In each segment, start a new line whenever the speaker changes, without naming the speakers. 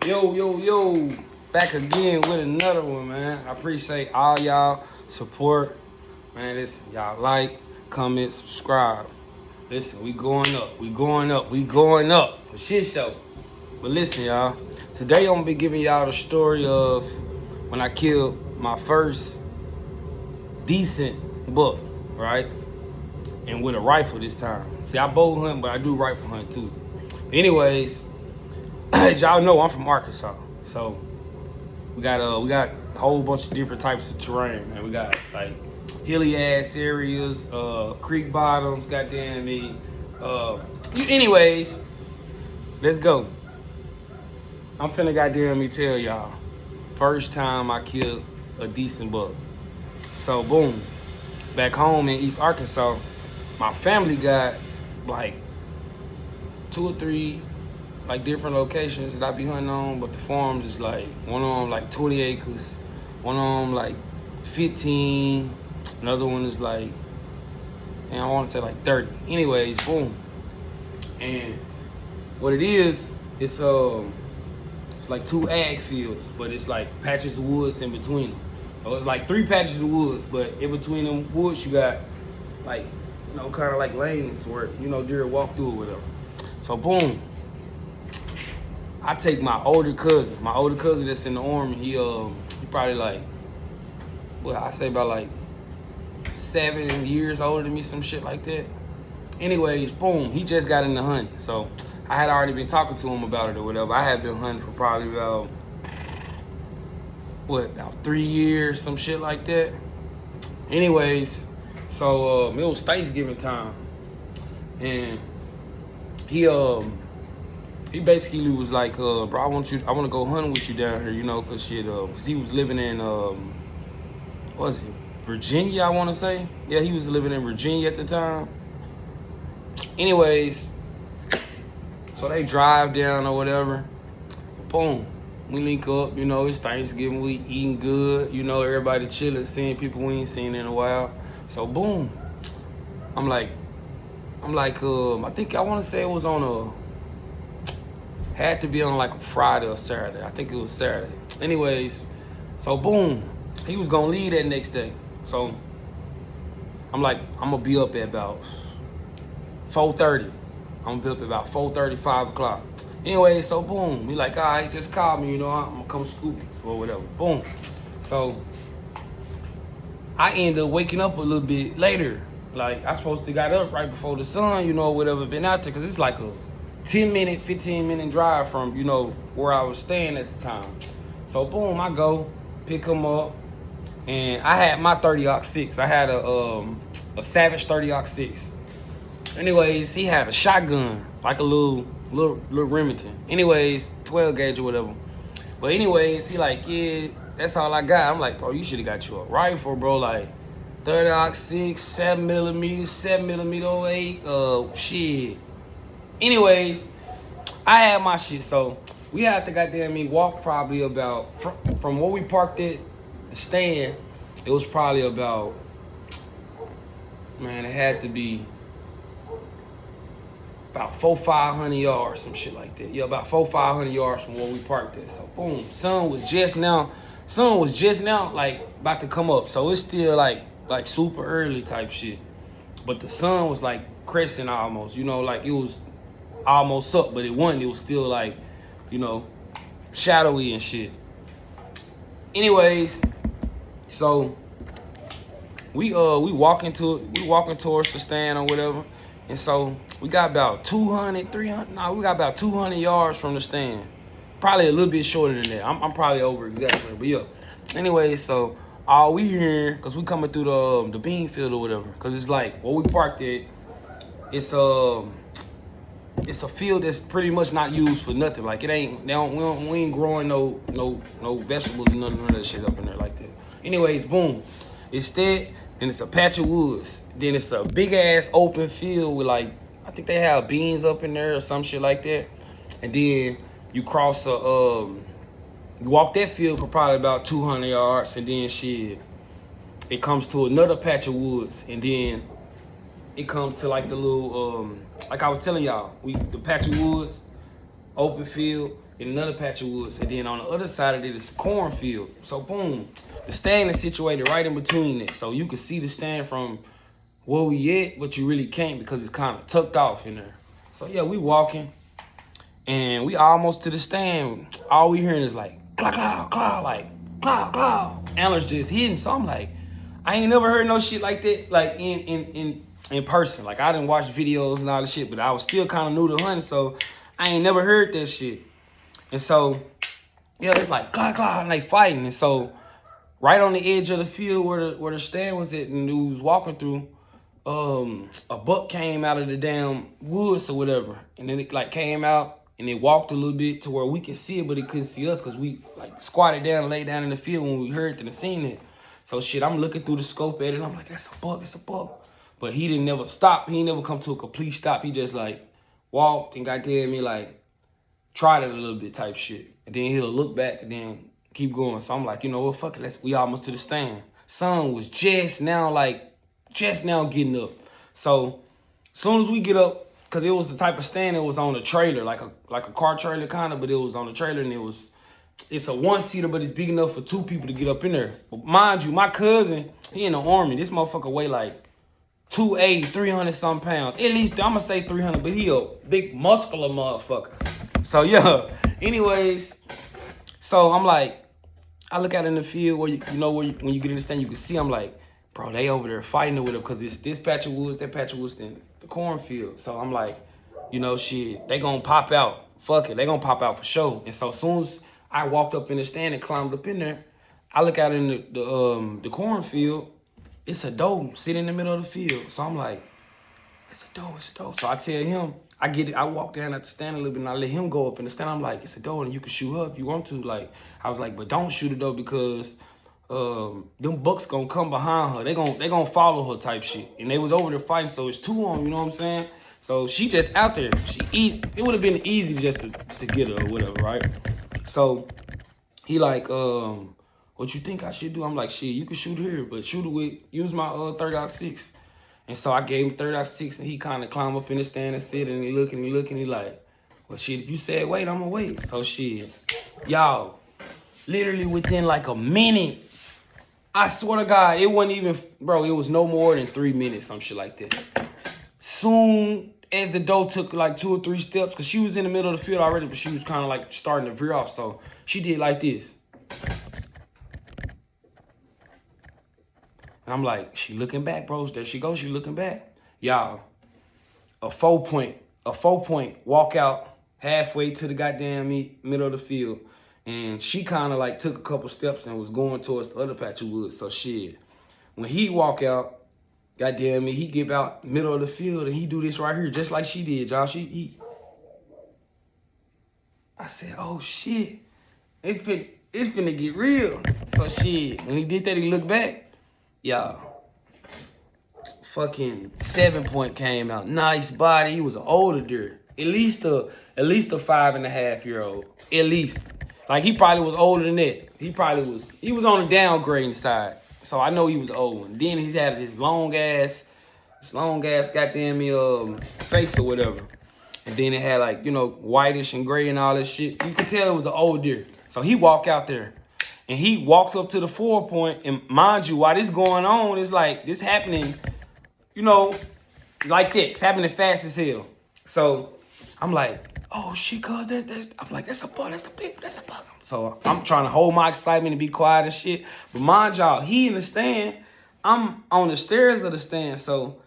Yo, back again with another one, man. I appreciate all y'all support. Man, listen, y'all like, comment, subscribe. Listen, we going up. For shit show. But listen, y'all. Today I'm gonna be giving y'all the story of when I killed my first decent buck, right? And with a rifle this time. See, I bow hunt, but I do rifle hunt too. Anyways, as y'all know, I'm from Arkansas, so we got a whole bunch of different types of terrain, man. We got like hilly ass areas, creek bottoms, goddamn me. Anyways, let's go. I'm finna goddamn me tell y'all. First time I killed a decent buck. So boom, back home in East Arkansas, my family got like 2 or 3 like different locations that I be hunting on, but the farms is like one of them like 20 acres, one of them like 15, another one is like, and I want to say like 30. Anyways, boom. And what it is, it's like 2 ag fields, but it's like patches of woods in between them. So it's like 3 patches of woods, but in between them woods you got like, kind of like lanes where deer walk through or whatever. So boom, I take my older cousin that's in the army. He probably like, I say about like 7 years older than me, some shit like that. Anyways, boom, he just got into hunting. So I had already been talking to him about it or whatever. I had been hunting for probably about 3 years, some shit like that. Anyways, so it was Thanksgiving time, and he basically was like, bro, I want to go hunting with you down here, cause shit, cause he was living in, Virginia, I want to say. Yeah, he was living in Virginia at the time. Anyways, so they drive down or whatever. Boom, we link up, it's Thanksgiving, we eating good, everybody chilling, seeing people we ain't seen in a while. So boom, I'm like, I think I want to say it was had to be on like a Friday or Saturday. I think it was Saturday. Anyways, so boom, he was gonna leave that next day. So I'm like, I'm gonna be up at about 4:30. I'm gonna be up at about 4:30, 5 o'clock. Anyway, so boom, we like, all right, just call me, I'm gonna come scoop you or whatever. Boom. So I end up waking up a little bit later. Like, I supposed to got up right before the sun, whatever, been out there, because it's like a 10-minute, 15-minute drive from, where I was staying at the time. So boom, I go pick him up, and I had my 30-06. I had a Savage 30-06. Anyways, he had a shotgun, like a little Remington. Anyways, 12 gauge or whatever. But anyways, he like, yeah, that's all I got. I'm like, bro, you should have got you a rifle, bro, like 30-06, 7mm, 7mm 08, shit. Anyways, I had my shit, so we had to goddamn me walk probably about, from where we parked at the stand, it was probably about, man, it had to be about 400-500 yards, some shit like that. Yeah, about 400-500 yards from where we parked at. So boom, sun was just now like about to come up. So it's still like super early type shit. But the sun was like crescent almost, like it was almost up, but it wasn't. It was still like, shadowy and shit. Anyways, so we walking towards the stand or whatever. And so we got about 200 yards from the stand. Probably a little bit shorter than that. I'm probably over exaggerating, but yeah. Anyway, so all we hearing, cause we coming through the bean field or whatever, cause it's like where we parked at, it's a field that's pretty much not used for nothing. Like we ain't growing no vegetables and none of that shit up in there like that. Anyways, boom, it's that, and it's a patch of woods. Then it's a big ass open field with like, I think they have beans up in there or some shit like that. And then you cross you walk that field for probably about 200 yards, and then shit, it comes to another patch of woods, and then it comes to like the little, like I was telling y'all, the patch of woods, open field, in another patch of woods. And then on the other side of it is cornfield. So boom, the stand is situated right in between it. So you can see the stand from where we at, but you really can't because it's kind of tucked off in there. So yeah, we walking and we almost to the stand. All we hearing is like, claw, claw, claw, like, claw, claw. Antlers just hitting. So I'm like, I ain't never heard no shit like that, like in person. Like I didn't watch videos and all this shit, but I was still kind of new to hunting, so I ain't never heard that shit. And so, yeah, it's like claw, claw, and they fighting. And so, right on the edge of the field where the stand was at, and we was walking through, a buck came out of the damn woods or whatever, and then it like came out and it walked a little bit to where we could see it, but it couldn't see us because we like squatted down and laid down in the field when we heard it and seen it. So shit, I'm looking through the scope at it, and I'm like, that's a buck, it's a buck. But he didn't never stop. He never come to a complete stop. He just like walked and goddamn me like tried it a little bit type shit. And then he'll look back and then keep going. So I'm like, you know what, fuck it, we almost to the stand. Sun was just now getting up. So as soon as we get up, cause it was the type of stand that was on a trailer, like a car trailer kind of, but it was on a trailer and it's a one-seater, but it's big enough for two people to get up in there. But mind you, my cousin, he in the army. This motherfucker weigh like 280, 300 some pounds. At least I'm gonna say 300, but he a big muscular motherfucker. So yeah, anyways, so I'm like, I look out in the field where when you get in the stand, you can see, I'm like, bro, they over there fighting with it because it's this patch of woods, that patch of woods, then the cornfield. So I'm like, shit, they gonna pop out. Fuck it, they gonna pop out for sure. And so as soon as I walked up in the stand and climbed up in there, I look out in the cornfield, it's a doe sitting in the middle of the field. So I'm like, it's a doe, it's a doe. So I tell him, I walk down at the stand a little bit and I let him go up in the stand. I'm like, it's a doe and you can shoot her if you want to. Like, I was like, but don't shoot it though because them bucks gonna come behind her. They gonna follow her type shit. And they was over there fighting, so it's two on them, you know what I'm saying? So she just out there. It would have been easy just to get her or whatever, right? So he like, what you think I should do? I'm like, shit, you can shoot here, but shoot it use my 30-06. And so I gave him 30-06 and he kind of climbed up in the stand and sit and he looking, he like, well shit, if you said wait, I'm gonna wait. So shit, y'all, literally within like a minute, I swear to God, it wasn't even, bro, it was no more than 3 minutes, some shit like that. Soon as the doe took like 2 or 3 steps, because she was in the middle of the field already, but she was kind of like starting to veer off. So she did like this. And I'm like, she looking back, bro. There she goes, she looking back. Y'all, a 4-point walk out halfway to the goddamn middle of the field. And she kind of like took a couple steps and was going towards the other patch of woods. So shit, when he walk out, goddamn me, he get out middle of the field and he do this right here, just like she did, y'all. I said, oh shit, it's finna get real. So shit, when he did that, he looked back, y'all. Fucking 7-point came out, nice body. He was an older deer, at least a 5.5-year-old, at least. Like he probably was older than that. He was on the downgrading side. So I know he was old. And then he had his long ass goddamn face or whatever. And then it had like, whitish and gray and all this shit. You could tell it was an old deer. So he walked out there and he walked up to the 4-point. And mind you, while this going on, it's like this happening, like that. It's happening fast as hell. So I'm like, oh shit, cuz I'm like, that's a buck, that's a buck. So I'm trying to hold my excitement and be quiet and shit. But mind y'all, he in the stand, I'm on the stairs of the stand. So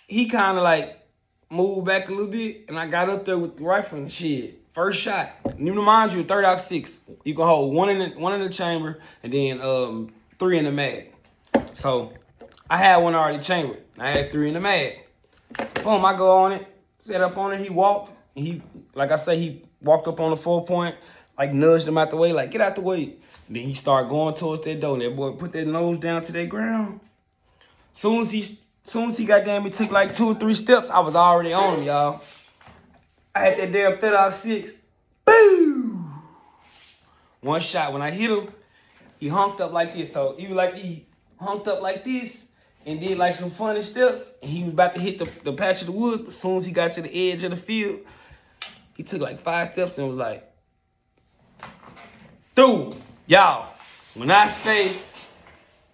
he kind of like moved back a little bit and I got up there with the rifle and shit. First shot. Mind you, 30-06. You can hold one in the chamber and then 3 in the mag. So I had one already chambered. I had 3 in the mag. So boom, I go on it, set up on it, he walked. He, like I say, he walked up on the 4-point, like nudged him out the way, like get out the way. And then he started going towards that door. And that boy put that nose down to that ground. Soon as he goddamn, it took like 2 or 3 steps, I was already on him, y'all. I had that damn 30-06. Boom! One shot. When I hit him, he hunked up like this. So he hunked up like this and did like some funny steps. And he was about to hit the patch of the woods. But as soon as he got to the edge of the field, he took like 5 steps and was like, Dude, y'all, when I say,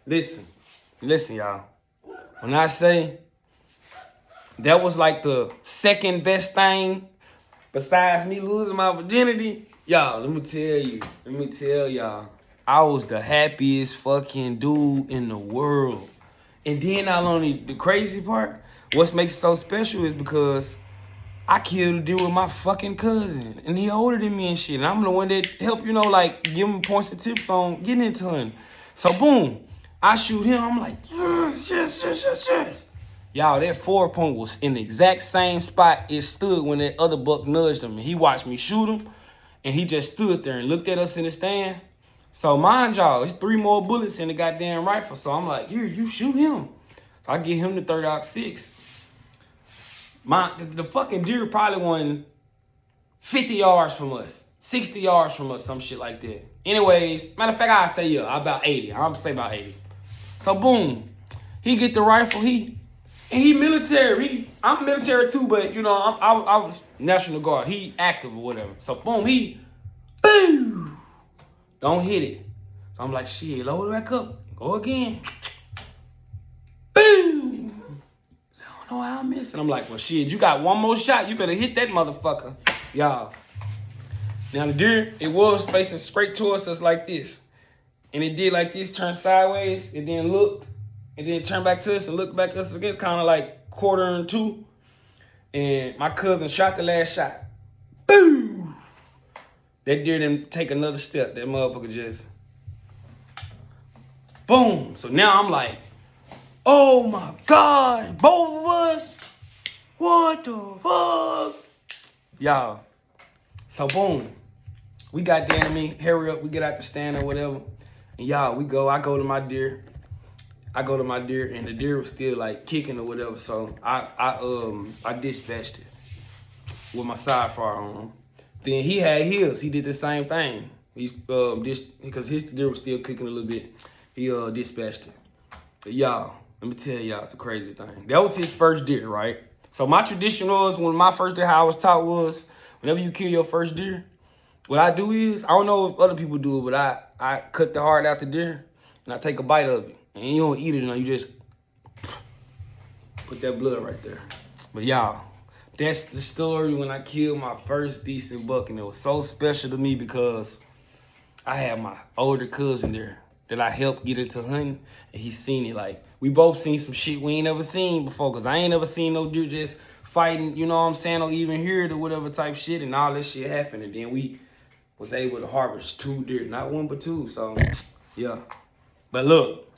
listen, y'all. When I say that was like the second best thing besides me losing my virginity, y'all, let me tell y'all, I was the happiest fucking dude in the world. And then not only the crazy part, what makes it so special is because I killed a deal with my fucking cousin, and he older than me and shit. And I'm the one that help, like give him points and tips on getting into him. So boom, I shoot him. I'm like, yes. Y'all, that 4-point was in the exact same spot it stood when that other buck nudged him. And he watched me shoot him, and he just stood there and looked at us in the stand. So mind y'all, it's 3 more bullets in the goddamn rifle. So I'm like, here, you shoot him. So I get him the 30-06. The fucking deer probably won 50 yards from us, 60 yards from us, some shit like that. Anyways, matter of fact, I say about 80. I'm say about 80. So boom, he get the rifle. He military. I'm military too, but I was National Guard. He active or whatever. So boom, he boom, don't hit it. So I'm like, shit, load it back up, go again. Boom. I don't know how I missed it. I'm like, well, shit, you got one more shot. You better hit that motherfucker. Y'all. Now, the deer, it was facing straight towards us like this. And it did like this, turned sideways, and then looked, and then turned back to us and looked back at us again. It's kind of like 1/4. And my cousin shot the last shot. Boom! That deer didn't take another step. That motherfucker just... boom! So now I'm like, oh my God, both of us? What the fuck? Y'all, so boom, we goddamn me, hurry up, we get out the stand or whatever. And y'all, I go to my deer, and the deer was still like kicking or whatever. So I dispatched it with my side fire on him. Then he had his, he did the same thing. Because his deer was still kicking a little bit, he dispatched it. But y'all, let me tell y'all, it's a crazy thing. That was his first deer, right? So my tradition was, when my first deer, how I was taught was, whenever you kill your first deer, what I do is, I don't know if other people do it, but I cut the heart out the deer, and I take a bite of it. And you don't eat it, you just put that blood right there. But y'all, that's the story when I killed my first decent buck, and it was so special to me because I had my older cousin there that I helped get into hunting, and he seen it. Like, we both seen some shit we ain't never seen before, because I ain't never seen no deer just fighting, you know what I'm saying, or even hear it or whatever type shit, and all this shit happened. And then we was able to harvest 2 deer, not 1 but 2. So yeah. But look,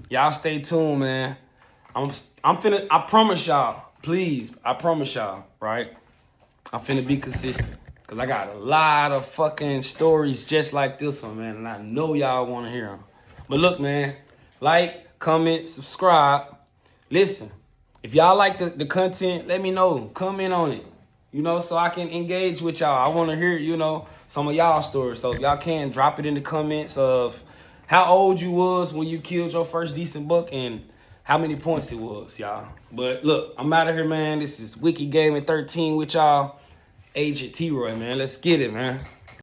y'all stay tuned, man. I promise y'all, please, I promise y'all, right? I'm finna be consistent, because I got a lot of fucking stories just like this one, man, and I know y'all want to hear them. But look, man, like, comment, subscribe. Listen, if y'all like the content, let me know. Comment on it, so I can engage with y'all. I want to hear, some of y'all stories. So if y'all can, drop it in the comments of how old you was when you killed your first decent buck and how many points it was, y'all. But look, I'm out of here, man. This is Wiki Gaming 13 with y'all. Agent T-Roy, man. Let's get it, man.